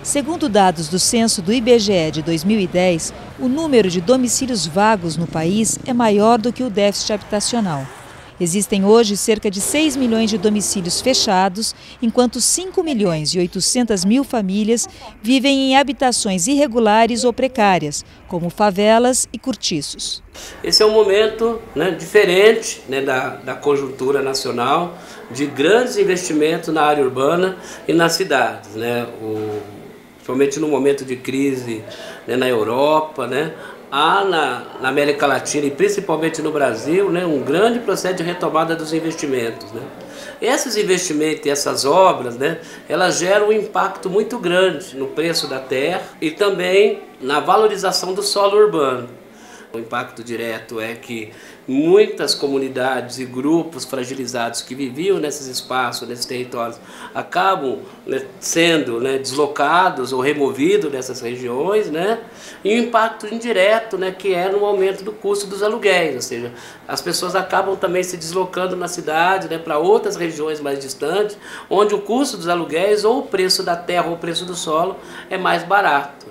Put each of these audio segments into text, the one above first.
Segundo dados do censo do IBGE de 2010, o número de domicílios vagos no país é maior do que o déficit habitacional. Existem hoje cerca de 6 milhões de domicílios fechados, enquanto 5 milhões e 800 mil famílias vivem em habitações irregulares ou precárias, como favelas e cortiços. Esse é um momento diferente da conjuntura nacional, de grandes investimentos na área urbana e nas cidades. Principalmente no momento de crise na Europa, há na América Latina e principalmente no Brasil um grande processo de retomada dos investimentos. Esses investimentos e essas obras, elas geram um impacto muito grande no preço da terra e também na valorização do solo urbano. O impacto direto é que muitas comunidades e grupos fragilizados que viviam nesses espaços, nesses territórios, acabam sendo deslocados ou removidos dessas regiões, e o impacto indireto que é no aumento do custo dos aluguéis, ou seja, as pessoas acabam também se deslocando na cidade para outras regiões mais distantes, onde o custo dos aluguéis ou o preço da terra ou o preço do solo é mais barato.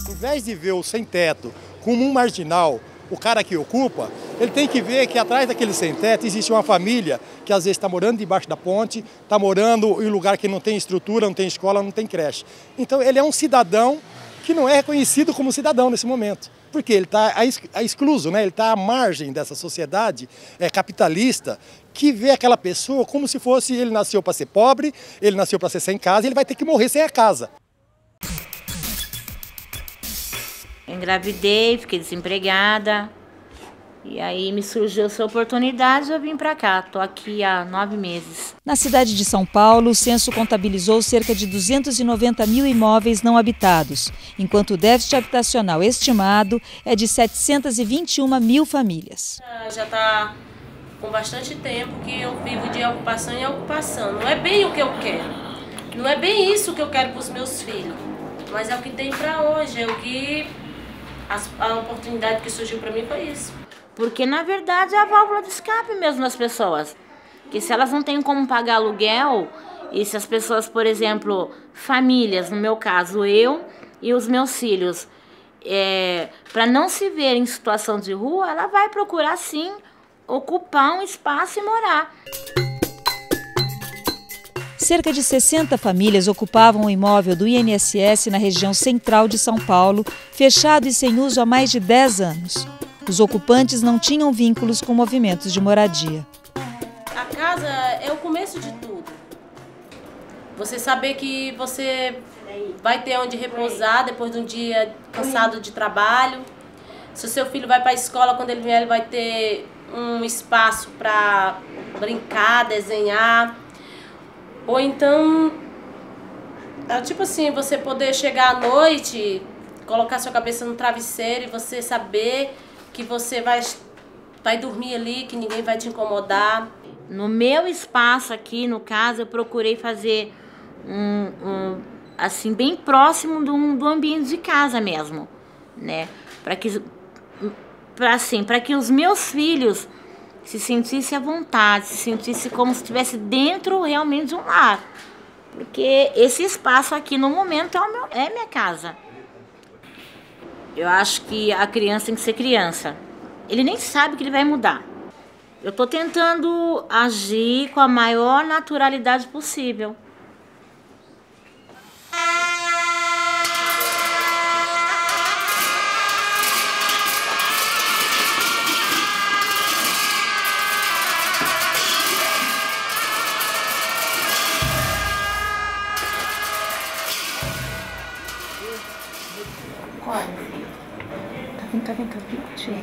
Ao invés de ver o sem-teto como um marginal, o cara que ocupa, ele tem que ver que atrás daquele sem-teto existe uma família que às vezes está morando debaixo da ponte, está morando em um lugar que não tem estrutura, não tem escola, não tem creche. Então ele é um cidadão que não é reconhecido como cidadão nesse momento, porque ele está excluso, ele está à margem dessa sociedade capitalista que vê aquela pessoa como se fosse ele nasceu para ser pobre, ele nasceu para ser sem casa, ele vai ter que morrer sem a casa. Engravidei, fiquei desempregada e aí me surgiu essa oportunidade e eu vim para cá. Estou aqui há 9 meses. Na cidade de São Paulo, o censo contabilizou cerca de 290 mil imóveis não habitados, enquanto o déficit habitacional estimado é de 721 mil famílias. Já está com bastante tempo que eu vivo de ocupação em ocupação. Não é bem o que eu quero, não é bem isso que eu quero para os meus filhos, mas é o que tem para hoje, é o que... A oportunidade que surgiu para mim foi isso. Porque, na verdade, é a válvula de escape mesmo das pessoas. Que se elas não têm como pagar aluguel, e se as pessoas, por exemplo, famílias, no meu caso, eu e os meus filhos, para não se ver em situação de rua, ela vai procurar, sim, ocupar um espaço e morar. Cerca de 60 famílias ocupavam o imóvel do INSS na região central de São Paulo, fechado e sem uso há mais de 10 anos. Os ocupantes não tinham vínculos com movimentos de moradia. A casa é o começo de tudo. Você saber que você vai ter onde repousar depois de um dia cansado de trabalho. Se o seu filho vai para a escola, quando ele vier, ele vai ter um espaço para brincar, desenhar. Ou então, tipo assim, você poder chegar à noite, colocar sua cabeça no travesseiro e você saber que você vai dormir ali, que ninguém vai te incomodar. No meu espaço aqui, no caso, eu procurei fazer assim, bem próximo do ambiente de casa mesmo, para que os meus filhos se sentisse à vontade, se sentisse como se estivesse dentro realmente de um lar. Porque esse espaço aqui no momento é minha casa. Eu acho que a criança tem que ser criança. Ele nem sabe que ele vai mudar. Eu estou tentando agir com a maior naturalidade possível. Tá vendo? Tira.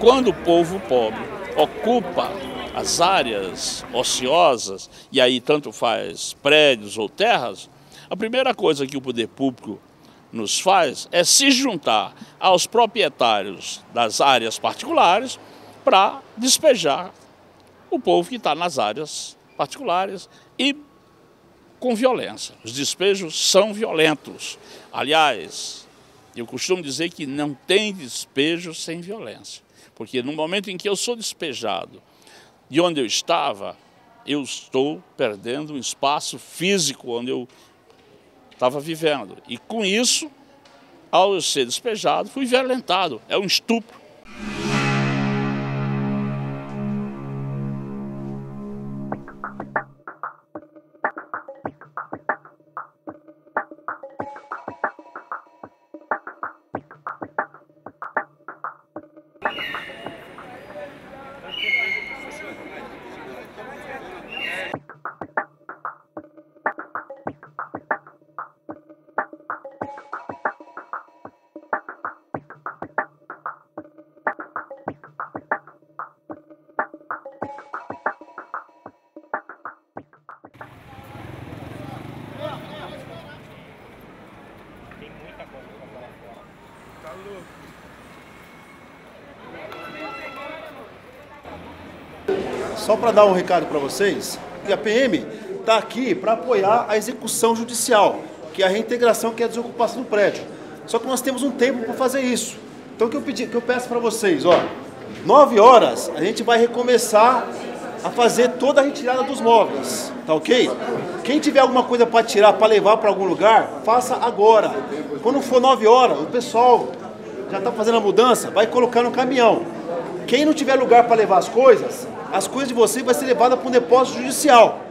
quando o povo pobre ocupa as áreas ociosas, e aí tanto faz prédios ou terras, a primeira coisa que o poder público nos faz é se juntar aos proprietários das áreas particulares para despejar o povo que está nas áreas particulares e com violência. Os despejos são violentos. Aliás, eu costumo dizer que não tem despejo sem violência, porque no momento em que eu sou despejado de onde eu estava, eu estou perdendo um espaço físico onde eu estava vivendo. E com isso, ao eu ser despejado, fui violentado. É um estupro. Só para dar um recado para vocês, que a PM está aqui para apoiar a execução judicial, que é a reintegração, que é a desocupação do prédio. Só que nós temos um tempo para fazer isso. Então o que eu peço para vocês, 9 horas a gente vai recomeçar a fazer toda a retirada dos móveis, tá ok? Quem tiver alguma coisa para tirar, para levar para algum lugar, faça agora. Quando for 9 horas, o pessoal já está fazendo a mudança, vai colocar no caminhão. Quem não tiver lugar para levar as coisas de vocês vai ser levada para um depósito judicial.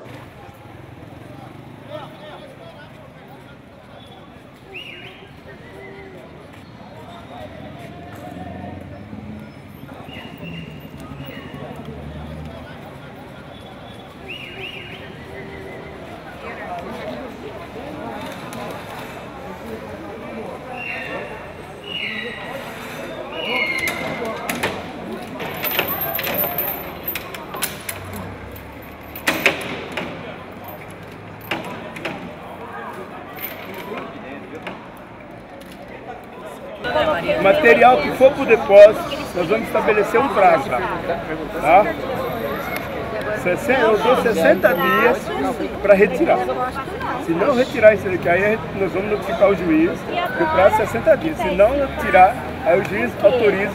O material que for para o depósito, nós vamos estabelecer um prazo, tá? Eu dou 60 dias para retirar. Se não retirar isso daqui, aí nós vamos notificar o juiz que o prazo é 60 dias. Se não tirar, aí o juiz autoriza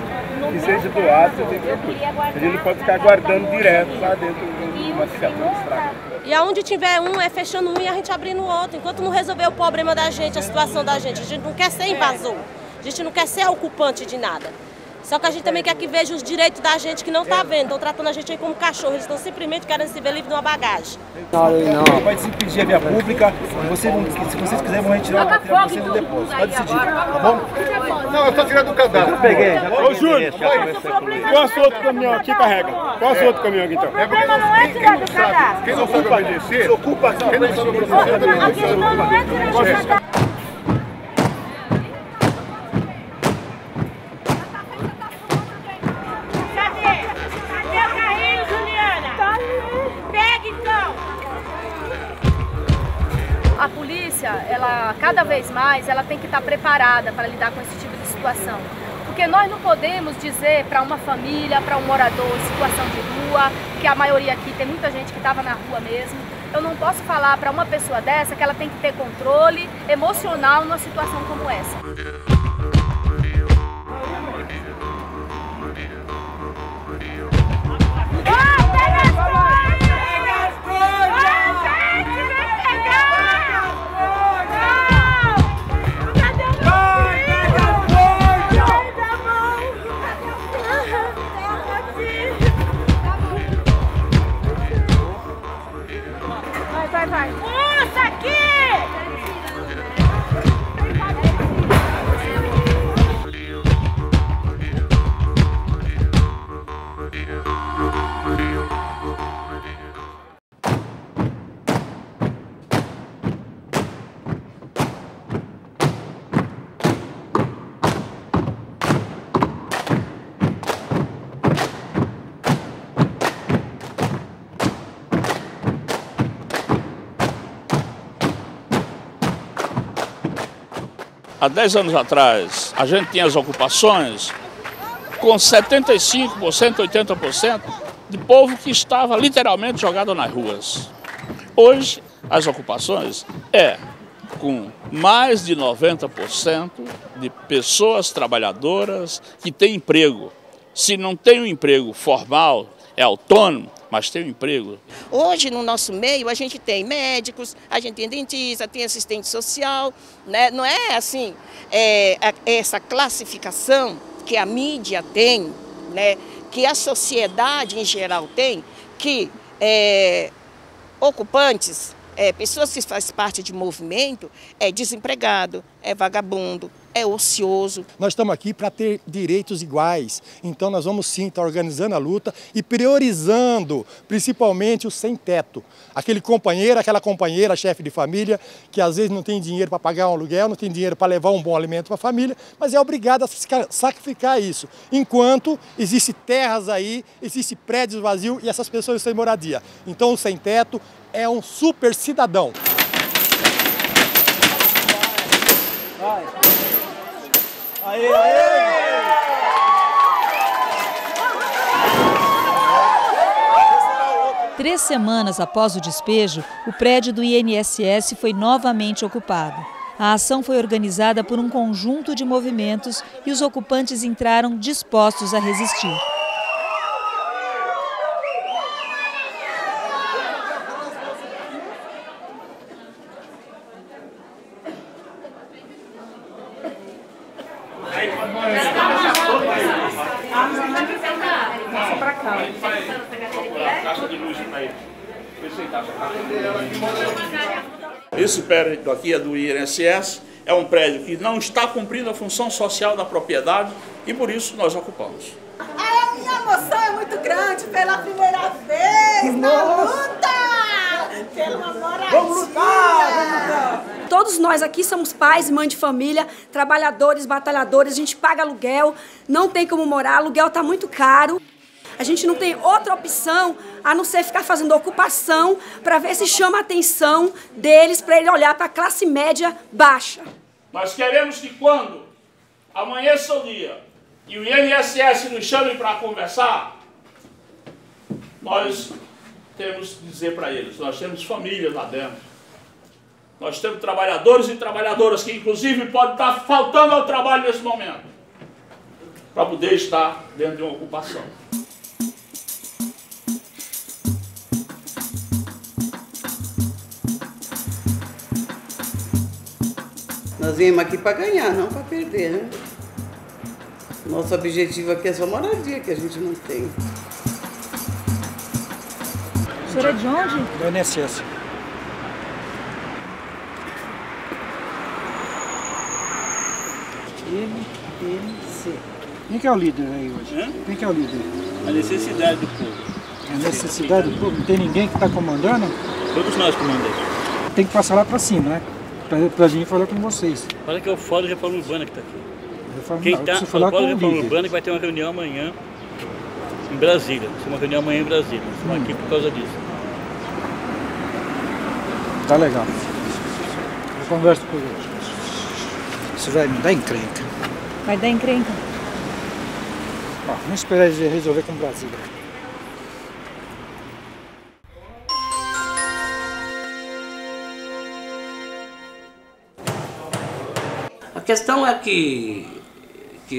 que seja doado, a gente não pode ficar guardando direto lá dentro do material de estrago. E aonde tiver um, é fechando um e a gente abrindo o outro. Enquanto não resolver o problema da gente, a situação da gente, a gente não quer ser invasor. A gente não quer ser ocupante de nada. Só que a gente também quer que veja os direitos da gente que não está vendo. Estão tratando a gente aí como cachorro. Eles estão simplesmente querendo se ver livre de uma bagagem. Não. Pode se impedir a via pública. Se vocês quiserem, vão retirar o material de vocês do depósito. Pode decidir, tá bom? Não, eu estou tirando do cadastro. Peguei. Ô, Júlio, qual é outro caminhão aqui, carrega? Qual é outro caminhão aqui, então? O problema não é tirar do cadastro. Quem não sabe obedecer, se ocupa aqui. Quem não sabe obedecer, não é tirar do cadastro. A polícia, ela cada vez mais, ela tem que estar preparada para lidar com esse tipo de situação. Porque nós não podemos dizer para uma família, para um morador em situação de rua, que a maioria aqui tem muita gente que estava na rua mesmo. Eu não posso falar para uma pessoa dessa que ela tem que ter controle emocional numa situação como essa. Vai. Moça, aqui! há 10 anos atrás, a gente tinha as ocupações com 75%, 80% de povo que estava literalmente jogado nas ruas. Hoje, as ocupações com mais de 90% de pessoas trabalhadoras que têm emprego. Se não tem um emprego formal, é autônomo, mas tem um emprego. Hoje, no nosso meio, a gente tem médicos, a gente tem dentista, tem assistente social, né? Não é assim, essa classificação que a mídia tem, né? Que a sociedade em geral tem, que ocupantes, pessoas que fazem parte de movimento, é desempregado, é vagabundo, é ocioso. Nós estamos aqui para ter direitos iguais, então nós vamos sim estar organizando a luta e priorizando principalmente o sem-teto. Aquele companheiro, aquela companheira, chefe de família, que às vezes não tem dinheiro para pagar um aluguel, não tem dinheiro para levar um bom alimento para a família, mas é obrigado a sacrificar isso. Enquanto existem terras aí, existem prédios vazios e essas pessoas sem moradia. Então o sem-teto é um super cidadão. Vai. Aê, aê! Três semanas após o despejo, o prédio do INSS foi novamente ocupado. A ação foi organizada por um conjunto de movimentos e os ocupantes entraram dispostos a resistir. Esse prédio aqui é do INSS, é um prédio que não está cumprindo a função social da propriedade e por isso nós ocupamos. A minha emoção é muito grande pela primeira vez na luta! Pela moradia! Vamos lutar! Todos nós aqui somos pais e mães de família, trabalhadores, batalhadores, a gente paga aluguel, não tem como morar, aluguel está muito caro. A gente não tem outra opção a não ser ficar fazendo ocupação para ver se chama a atenção deles para ele olhar para a classe média baixa. Nós queremos que quando amanheça o dia e o INSS nos chame para conversar, nós temos que dizer para eles, nós temos família lá dentro. Nós temos trabalhadores e trabalhadoras que inclusive podem estar faltando ao trabalho nesse momento para poder estar dentro de uma ocupação. Nós viemos aqui para ganhar, não para perder, né? Nosso objetivo aqui é só moradia, que a gente não tem. O senhor é de onde? Do INSS. MNC. Quem que é o líder aí hoje? Hã? Quem que é o líder? A necessidade do povo. A necessidade do povo? Não tem ninguém que está comandando? Todos nós comandamos. Tem que passar lá para cima, né? Pra gente falar com vocês. Olha que eu falo da Reforma Urbana que está aqui. Reforma, Quem está falando da Reforma Urbana que vai ter uma reunião amanhã em Brasília. Vai ter uma reunião amanhã em Brasília. Estamos aqui por causa disso. Tá legal. Eu converso com ele. Isso vai me dar encrenca. Vai dar encrenca? Ó, vamos esperar eles resolver com Brasília. A questão é que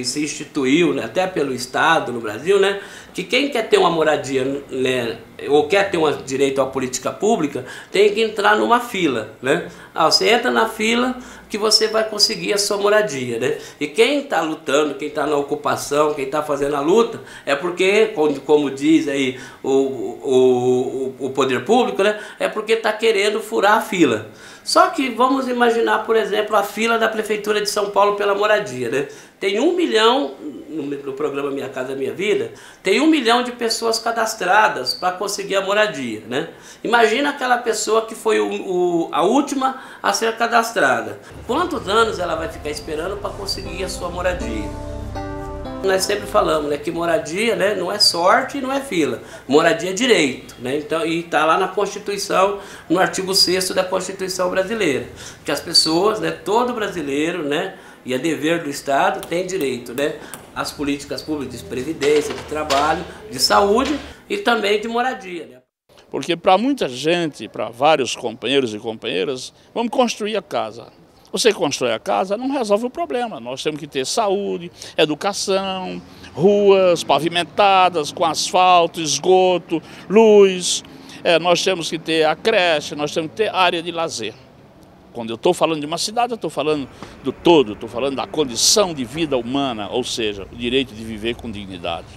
se instituiu, né, até pelo Estado no Brasil, né, que quem quer ter uma moradia, né, ou quer ter um direito à política pública, tem que entrar numa fila, né? Você entra na fila que você vai conseguir a sua moradia, né? E quem está lutando, quem está na ocupação, quem está fazendo a luta, é porque, como diz aí o poder público, né, é porque está querendo furar a fila. Só que vamos imaginar, por exemplo, a fila da Prefeitura de São Paulo pela moradia, né? Tem 1 milhão, no programa Minha Casa Minha Vida, tem 1 milhão de pessoas cadastradas para conseguir a moradia, né? Imagina aquela pessoa que foi a última a ser cadastrada. Quantos anos ela vai ficar esperando para conseguir a sua moradia? Nós sempre falamos, né, que moradia, né, não é sorte e não é fila. Moradia é direito, né? Então, e está lá na Constituição, no artigo 6º da Constituição brasileira, que as pessoas, né, todo brasileiro, né, E é dever do Estado, tem direito, né, às políticas públicas de previdência, de trabalho, de saúde e também de moradia, né? Porque para muita gente, para vários companheiros e companheiras, vamos construir a casa. Você constrói a casa, não resolve o problema. Nós temos que ter saúde, educação, ruas pavimentadas com asfalto, esgoto, luz. Nós temos que ter a creche, nós temos que ter área de lazer. Quando eu estou falando de uma cidade, eu estou falando do todo, estou falando da condição de vida humana, ou seja, o direito de viver com dignidade.